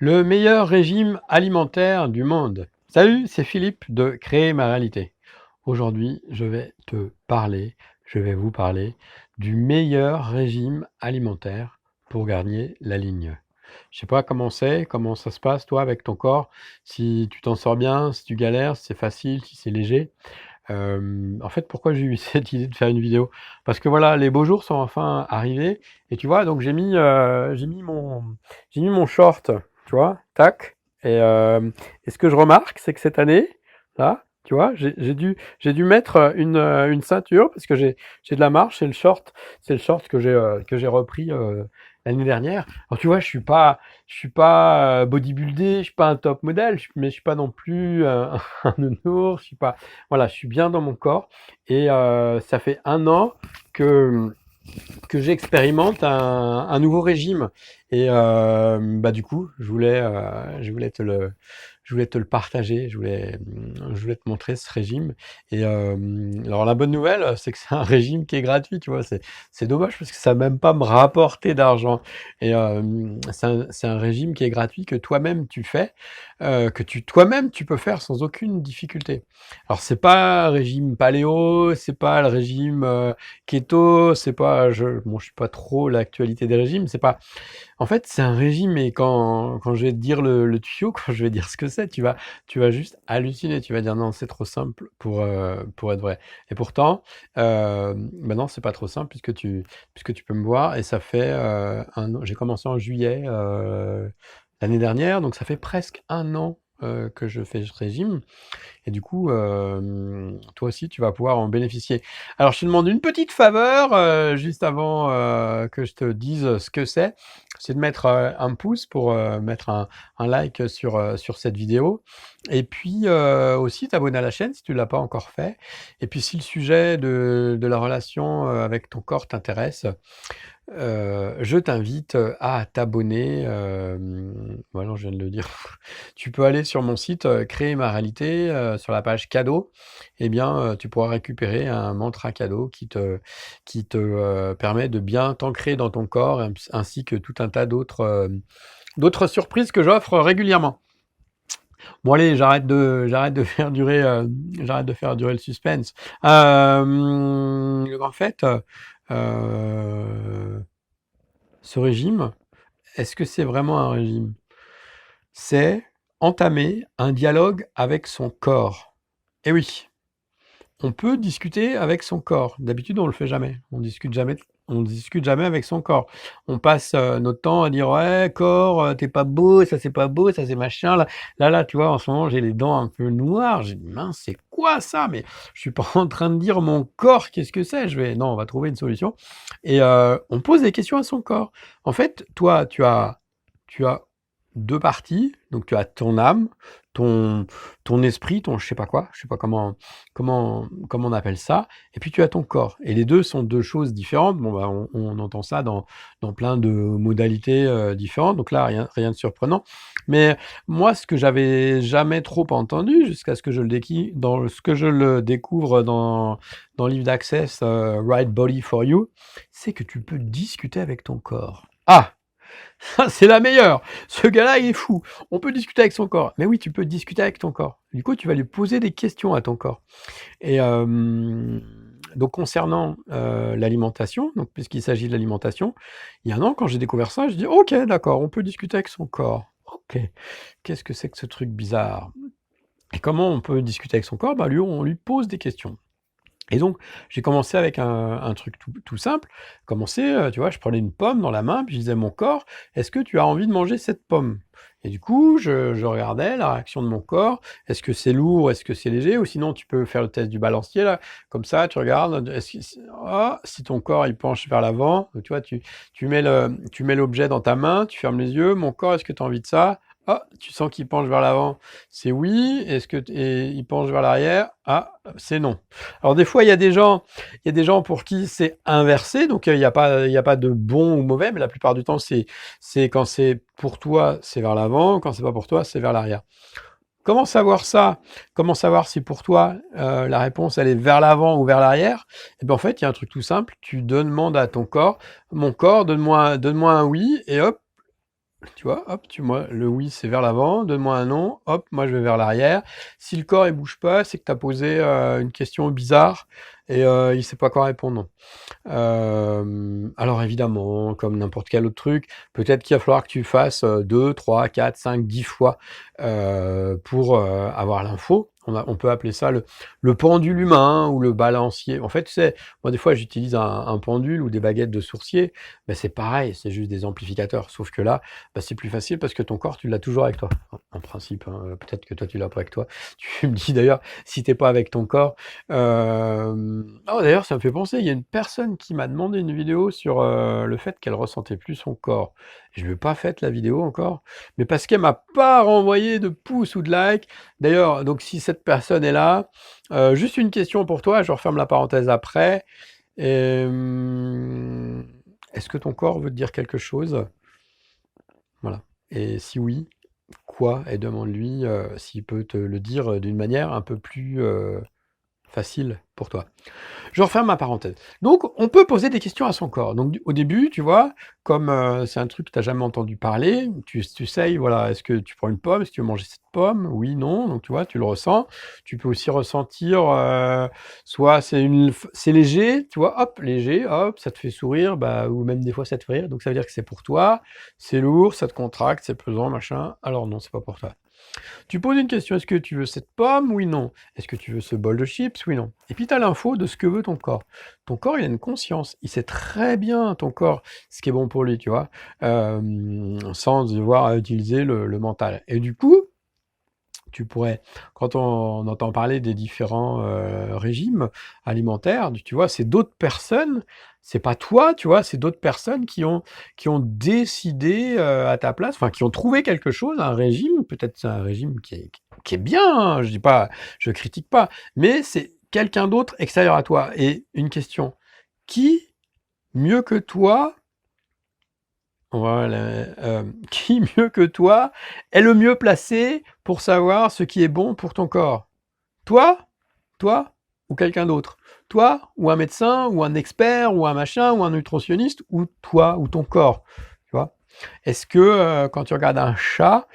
Le meilleur régime alimentaire du monde. Salut, c'est Philippe de Créer ma réalité. Aujourd'hui, je vais vous parler du meilleur régime alimentaire pour gagner la ligne. Je sais pas comment ça se passe toi avec ton corps, si tu t'en sors bien, si tu galères, si c'est facile, si c'est léger. En fait, pourquoi j'ai eu cette idée de faire une vidéo? Parce que voilà, les beaux jours sont enfin arrivés et tu vois, donc j'ai mis mon short, tu vois, tac. Et ce que je remarque, c'est que cette année, là, tu vois, j'ai dû mettre une ceinture parce que j'ai de la marche. C'est le short que j'ai repris l'année dernière. Alors tu vois, je suis pas bodybuildé, je suis pas un top modèle, mais je suis pas non plus un nounours, je suis pas, voilà, je suis bien dans mon corps et ça fait un an que j'expérimente un nouveau régime. Et bah du coup, je voulais te le partager, je voulais te montrer ce régime. Et alors la bonne nouvelle, c'est que c'est un régime qui est gratuit, tu vois. C'est dommage parce que ça va même pas me rapporter d'argent. Et c'est un régime qui est gratuit que toi-même tu fais, toi-même tu peux faire sans aucune difficulté. Alors c'est pas un régime paléo, c'est pas le régime keto, c'est pas, bon, je suis pas trop l'actualité des régimes, c'est pas, en fait, c'est un régime et quand je vais te dire le tuyau, quand je vais dire ce que c'est, tu vas juste halluciner, tu vas dire non, c'est trop simple pour être vrai. Et pourtant, bah non, c'est pas trop simple puisque tu peux me voir et ça fait un an, j'ai commencé en juillet l'année dernière, donc ça fait presque un an que je fais ce régime. Et du coup, toi aussi, tu vas pouvoir en bénéficier. Alors, je te demande une petite faveur, juste avant que je te dise ce que c'est de mettre un pouce pour mettre un like sur cette vidéo. Et puis aussi t'abonner à la chaîne si tu ne l'as pas encore fait. Et puis si le sujet de la relation avec ton corps t'intéresse, je t'invite à t'abonner. Voilà, je viens de le dire. Tu peux aller sur mon site Créer ma réalité, sur la page cadeau. Eh bien, tu pourras récupérer un mantra cadeau qui te permet de bien t'ancrer dans ton corps, ainsi que tout un tas d'autres surprises que j'offre régulièrement. Bon allez, j'arrête de faire durer le suspense. En fait, euh, ce régime, est-ce que c'est vraiment un régime? C'est entamer un dialogue avec son corps. Eh oui, on peut discuter avec son corps. D'habitude, on le fait jamais. On discute jamais avec son corps. On passe notre temps à dire ouais, corps, t'es pas beau, ça c'est pas beau, ça c'est machin. Là, tu vois, en ce moment, j'ai les dents un peu noires. J'ai dit mince, c'est quoi ça? Mais je suis pas en train de dire mon corps, qu'est-ce que c'est? Non, on va trouver une solution. Et on pose des questions à son corps. En fait, toi, tu as deux parties. Donc, tu as ton âme, ton ton esprit, ton je sais pas quoi, je sais pas comment on appelle ça, et puis tu as ton corps. Et les deux sont deux choses différentes. Bon, bah, on entend ça dans plein de modalités différentes, donc là, rien de surprenant. Mais moi, ce que j'avais jamais trop entendu, jusqu'à ce que je le découvre dans le livre d'Access, Right Body for You, c'est que tu peux discuter avec ton corps. Ah! Ça, c'est la meilleure. Ce gars-là, il est fou. On peut discuter avec son corps. Mais oui, tu peux discuter avec ton corps. Du coup, tu vas lui poser des questions à ton corps. Et donc, concernant l'alimentation, donc puisqu'il s'agit de l'alimentation, il y a un an, quand j'ai découvert ça, je dis ok, d'accord, on peut discuter avec son corps. Ok, qu'est-ce que c'est que ce truc bizarre? Et comment on peut discuter avec son corps? Bah, lui, on lui pose des questions. Et donc, j'ai commencé avec un truc tout simple. Commencer, tu vois, je prenais une pomme dans la main, puis je disais à mon corps, est-ce que tu as envie de manger cette pomme? Et du coup, je regardais la réaction de mon corps. Est-ce que c'est lourd? Est-ce que c'est léger? Ou sinon, tu peux faire le test du balancier, là. Comme ça, tu regardes. Si ton corps, il penche vers l'avant, donc, tu vois, tu mets l'objet dans ta main, tu fermes les yeux. Mon corps, est-ce que tu as envie de ça? Ah, tu sens qu'il penche vers l'avant. C'est oui. Et il penche vers l'arrière? Ah, c'est non. Alors des fois, il y a des gens pour qui c'est inversé, donc il y a pas de bon ou mauvais, mais la plupart du temps, c'est quand c'est pour toi, c'est vers l'avant, quand c'est pas pour toi, c'est vers l'arrière. Comment savoir ça? Comment savoir si pour toi, la réponse, elle est vers l'avant ou vers l'arrière? Eh ben, en fait, il y a un truc tout simple, tu demandes à ton corps: «Mon corps, donne-moi un oui» et hop, Tu vois, hop, moi, le oui, c'est vers l'avant, donne-moi un nom, hop, moi je vais vers l'arrière. Si le corps il bouge pas, c'est que tu as posé une question bizarre et il sait pas quoi répondre. Alors évidemment, comme n'importe quel autre truc, peut-être qu'il va falloir que tu fasses 2, 3, 4, 5, 10 fois pour avoir l'info. On peut appeler ça le pendule humain ou le balancier. En fait, tu sais, moi des fois j'utilise un pendule ou des baguettes de sourcier, mais c'est pareil, c'est juste des amplificateurs. Sauf que là, bah, c'est plus facile parce que ton corps, tu l'as toujours avec toi. En principe, hein. Peut-être que toi, tu l'as pas avec toi. Tu me dis d'ailleurs, si t'es pas avec ton corps, oh d'ailleurs, ça me fait penser, il y a une personne qui m'a demandé une vidéo sur le fait qu'elle ressentait plus son corps. Je lui ai pas fait la vidéo encore, mais parce qu'elle m'a pas renvoyé de pouce ou de like. D'ailleurs, donc si cette personne est là, juste une question pour toi, je referme la parenthèse après. Et, est-ce que ton corps veut te dire quelque chose? Voilà. Et si oui, quoi? Et demande-lui s'il peut te le dire d'une manière un peu plus facile pour toi. Je referme ma parenthèse. Donc, on peut poser des questions à son corps. Donc, au début, tu vois, comme c'est un truc que tu n'as jamais entendu parler, tu sais, voilà, est-ce que tu prends une pomme, est-ce que tu veux manger cette pomme? Oui, non. Donc, tu vois, tu le ressens. Tu peux aussi ressentir, soit c'est léger, tu vois, hop, léger, hop, ça te fait sourire, bah, ou même des fois ça te fait rire. Donc, ça veut dire que c'est pour toi. C'est lourd, ça te contracte, c'est pesant, machin. Alors non, c'est pas pour toi. Tu poses une question, est-ce que tu veux cette pomme? Oui, non. Est-ce que tu veux ce bol de chips? Oui, non. Et puis tu as l'info de ce que veut ton corps. Ton corps, il a une conscience. Il sait très bien, ton corps, ce qui est bon pour lui, tu vois, sans devoir utiliser le mental. Et du coup, tu pourrais, quand on entend parler des différents régimes alimentaires, tu vois, c'est d'autres personnes, c'est pas toi, tu vois, c'est d'autres personnes qui ont décidé à ta place, enfin, qui ont trouvé quelque chose, un régime, peut-être c'est un régime qui est bien, hein, je dis pas, je critique pas, mais c'est quelqu'un d'autre extérieur à toi. Et une question, qui, mieux que toi, voilà, qui mieux que toi est le mieux placé pour savoir ce qui est bon pour ton corps? Toi? Toi? Ou quelqu'un d'autre? Toi? Ou un médecin? Ou un expert? Ou un machin? Ou un nutritionniste? Ou toi? Ou ton corps? Tu vois? Est-ce que quand tu regardes un chat,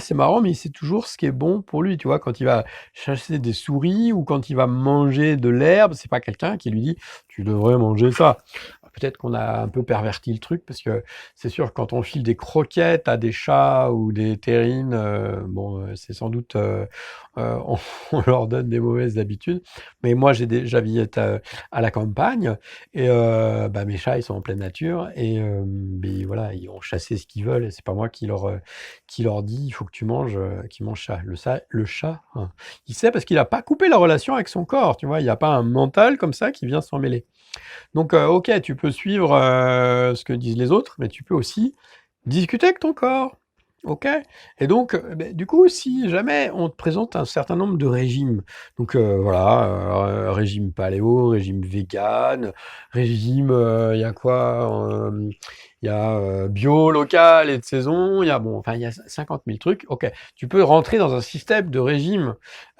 c'est marrant, mais il sait toujours ce qui est bon pour lui. Tu vois, quand il va chasser des souris ou quand il va manger de l'herbe, c'est pas quelqu'un qui lui dit tu devrais manger ça. Peut-être qu'on a un peu perverti le truc parce que c'est sûr quand on file des croquettes à des chats ou des terrines, bon, c'est sans doute on, on leur donne des mauvaises habitudes. Mais moi, j'habite à la campagne et bah, mes chats, ils sont en pleine nature et mais voilà, ils vont chasser ce qu'ils veulent. Et c'est pas moi qui leur dit il faut que tu manges, qu'ils mangent ça. Le chat, hein, il sait parce qu'il a pas coupé la relation avec son corps. Tu vois, il n'y a pas un mental comme ça qui vient s'en mêler. Donc, ok, tu peux suivre ce que disent les autres, mais tu peux aussi discuter avec ton corps. Ok? Et donc, ben, du coup, si jamais on te présente un certain nombre de régimes, donc voilà, régime paléo, régime vegan, régime, il y a quoi? Il y a bio, local et de saison, il y a bon, enfin il y a 50 000 trucs. Ok, tu peux rentrer dans un système de régime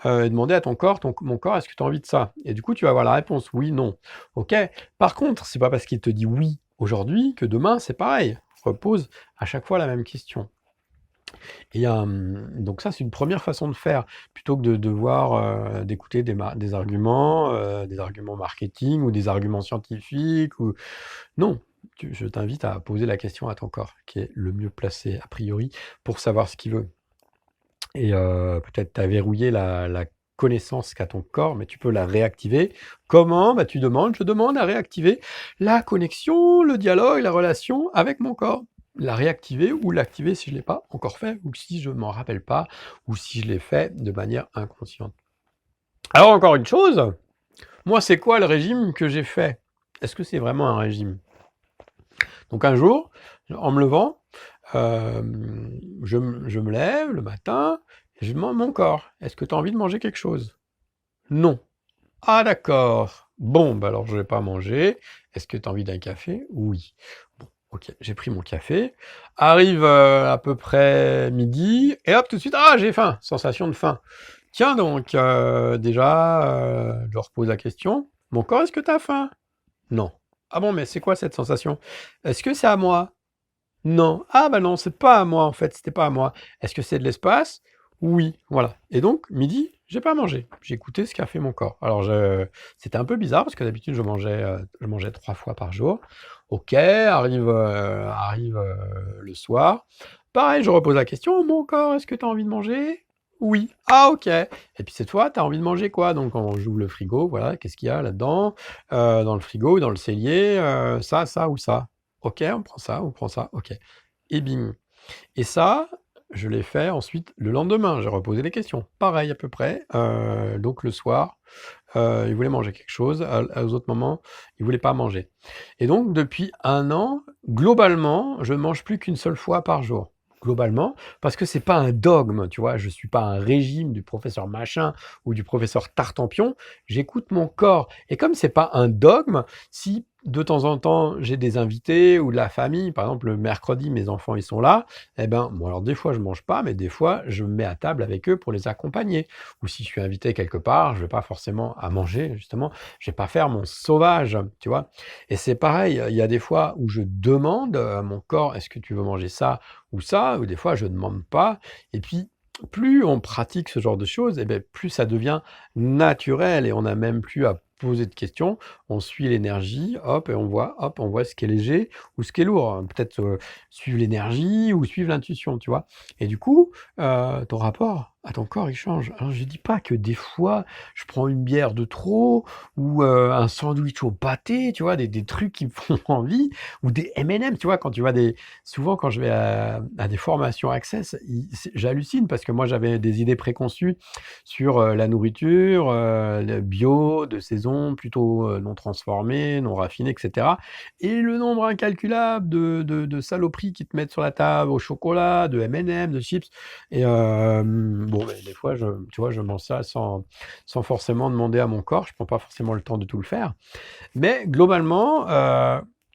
et demander à ton corps, mon corps, est-ce que tu as envie de ça? Et du coup, tu vas avoir la réponse oui, non. Ok. Par contre, c'est pas parce qu'il te dit oui aujourd'hui que demain c'est pareil. Repose à chaque fois la même question. Et donc ça, c'est une première façon de faire, plutôt que de devoir d'écouter des arguments marketing ou des arguments scientifiques. Non, je t'invite à poser la question à ton corps, qui est le mieux placé a priori pour savoir ce qu'il veut. Et peut-être tu as verrouillé la connaissance qu'a ton corps, mais tu peux la réactiver. Comment? Bah, je demande à réactiver la connexion, le dialogue, la relation avec mon corps. La réactiver ou l'activer si je ne l'ai pas encore fait, ou si je ne m'en rappelle pas, ou si je l'ai fait de manière inconsciente. Alors encore une chose, moi c'est quoi le régime que j'ai fait? Est-ce que c'est vraiment un régime? Donc un jour, en me levant, je me lève le matin et je demande à mon corps, est-ce que tu as envie de manger quelque chose? Non. Ah d'accord. Bon, bah alors je vais pas manger. Est-ce que tu as envie d'un café? Oui. Bon, ok, j'ai pris mon café. Arrive à peu près midi, et hop, tout de suite, ah j'ai faim, sensation de faim. Tiens donc, déjà, je leur pose la question, mon corps, est-ce que tu as faim? Non. Ah bon, mais c'est quoi cette sensation? Est-ce que c'est à moi? Non. Ah bah non, c'est pas à moi en fait, c'était pas à moi. Est-ce que c'est de l'espace? Oui, voilà. Et donc, midi, j'ai pas mangé. J'ai écouté ce qu'a fait mon corps. Alors, c'était un peu bizarre parce que d'habitude, je mangeais 3 fois par jour. Ok, arrive le soir. Pareil, je repose la question, mon corps, est-ce que tu as envie de manger? Oui. Ah, ok. Et puis cette fois, tu as envie de manger quoi? Donc, on j'ouvre le frigo, voilà, qu'est-ce qu'il y a là-dedans? Dans le frigo, dans le cellier, ça ou ça. Ok, on prend ça, ok. Et bing. Et ça, je l'ai fait ensuite le lendemain. J'ai reposé les questions. Pareil à peu près. Donc le soir, il voulait manger quelque chose. Aux autres moments, il voulait pas manger. Et donc depuis 1 an, globalement, je mange plus qu'une seule fois par jour. Globalement, parce que c'est pas un dogme, tu vois, je suis pas un régime du professeur machin ou du professeur Tartampion, j'écoute mon corps. Et comme c'est pas un dogme, si de temps en temps j'ai des invités ou de la famille, par exemple le mercredi mes enfants ils sont là, eh ben, bon, alors des fois je mange pas, mais des fois je me mets à table avec eux pour les accompagner. Ou si je suis invité quelque part, je vais pas forcément à manger, justement, je vais pas faire mon sauvage, tu vois. Et c'est pareil, il y a des fois où je demande à mon corps, est-ce que tu veux manger ça, ou des fois je demande pas. Et puis, plus on pratique ce genre de choses, eh ben, plus ça devient naturel et on n'a même plus à poser de questions. On suit l'énergie, hop, on voit ce qui est léger ou ce qui est lourd. Peut-être suivre l'énergie ou suivre l'intuition, tu vois. Et du coup, ton rapport à ton corps, il change. Alors, je dis pas que des fois, je prends une bière de trop ou un sandwich au pâté, tu vois, des trucs qui me font envie, ou des M&M, tu vois, quand tu vois souvent quand je vais à des formations Access, j'hallucine parce que moi j'avais des idées préconçues sur la nourriture, le bio, de saison, plutôt non transformée, non raffinée, etc. Et le nombre incalculable de saloperies qui te mettent sur la table, au chocolat, de M&M, de chips. Et bon, mais des fois, tu vois, je mange ça sans forcément demander à mon corps. Je prends pas forcément le temps de tout le faire. Mais globalement,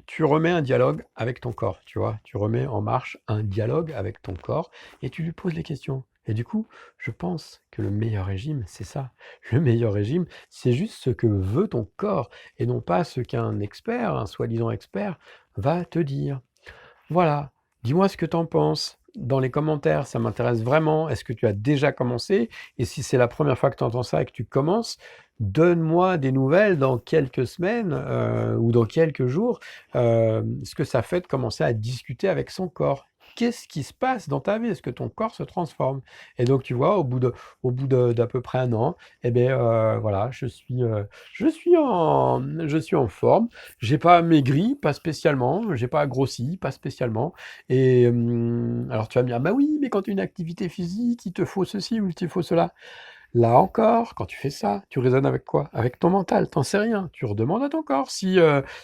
tu remets un dialogue avec ton corps, tu vois. Tu remets en marche un dialogue avec ton corps et tu lui poses les questions. Et du coup, je pense que le meilleur régime, c'est ça. Le meilleur régime, c'est juste ce que veut ton corps et non pas ce qu'un expert, un soi-disant expert, va te dire. Voilà, dis-moi ce que tu en penses. Dans les commentaires, ça m'intéresse vraiment. Est-ce que tu as déjà commencé? Et si c'est la première fois que tu entends ça et que tu commences, donne-moi des nouvelles dans quelques semaines ou dans quelques jours. Ce que ça fait de commencer à discuter avec son corps. Qu'est-ce qui se passe dans ta vie? Est-ce que ton corps se transforme? Et donc, tu vois, d'à peu près 1 an, eh bien, voilà, je suis en forme. J'ai pas maigri, pas spécialement, j'ai pas grossi, pas spécialement. Et alors tu vas me dire, bah oui, mais quand tu as une activité physique, il te faut ceci ou il te faut cela. Là encore, quand tu fais ça, tu raisonnes avec quoi? Avec ton mental, t'en sais rien. Tu redemandes à ton corps si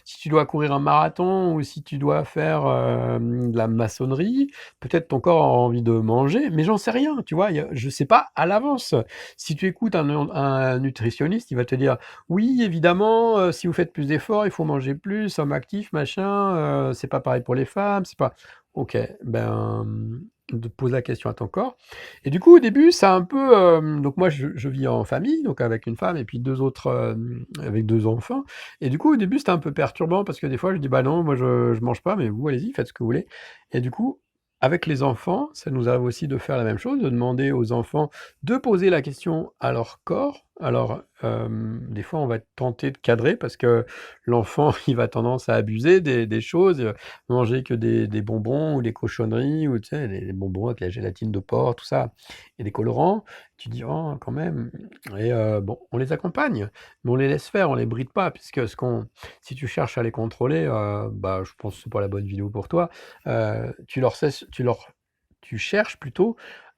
tu dois courir un marathon ou si tu dois faire de la maçonnerie. Peut-être ton corps a envie de manger, mais j'en sais rien, tu vois. Je sais pas à l'avance. Si tu écoutes un nutritionniste, il va te dire, oui, évidemment, si vous faites plus d'efforts, il faut manger plus, homme actif, machin. C'est pas pareil pour les femmes, c'est pas. Ok, ben, pose la question à ton corps. Et du coup, au début, c'est un peu. Donc, moi, je vis en famille, donc avec une femme et puis deux autres, avec 2 enfants. Et du coup, au début, c'était un peu perturbant parce que des fois, je dis, bah non, moi, je mange pas, mais vous, allez-y, faites ce que vous voulez. Et du coup, avec les enfants, ça nous arrive aussi de faire la même chose, de demander aux enfants de poser la question à leur corps. Alors, des fois, on va être tenté de cadrer parce que l'enfant, il va tendance à abuser des choses, manger que des bonbons ou des cochonneries ou tu sais, les bonbons avec la gélatine de porc, tout ça, et des colorants. Tu dis, oh, quand même. Et bon, on les accompagne, mais on les laisse faire, on les bride pas, puisque si tu cherches à les contrôler, bah, je pense que c'est pas la bonne vidéo pour toi. Tu cherches plutôt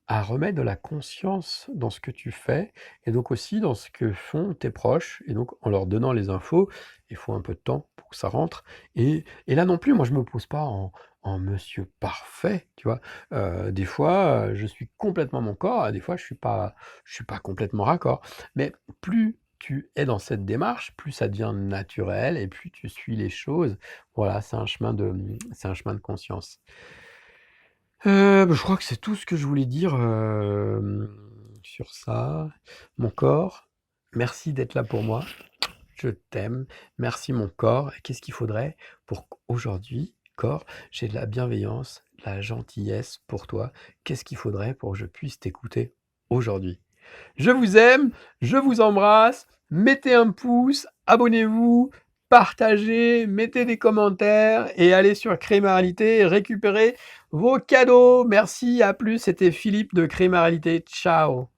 à remettre de la conscience dans ce que tu fais et donc aussi dans ce que font tes proches et donc en leur donnant les infos, il faut un peu de temps pour que ça rentre et là non plus, moi je me pose pas en monsieur parfait, tu vois? Des fois, je suis complètement mon corps et des fois je suis pas complètement raccord. Mais plus tu es dans cette démarche, plus ça devient naturel et plus tu suis les choses. Voilà, c'est un chemin de conscience. Bah, je crois que c'est tout ce que je voulais dire, sur ça. Mon corps, merci d'être là pour moi. Je t'aime. Merci mon corps. Et qu'est-ce qu'il faudrait pour qu'aujourd'hui corps, j'ai de la bienveillance, de la gentillesse pour toi. Qu'est-ce qu'il faudrait pour que je puisse t'écouter aujourd'hui? Je vous aime, je vous embrasse, mettez un pouce, abonnez-vous, partagez, mettez des commentaires et allez sur Crémaralité et récupérez vos cadeaux. Merci, à plus, c'était Philippe de Crémaralité. Ciao.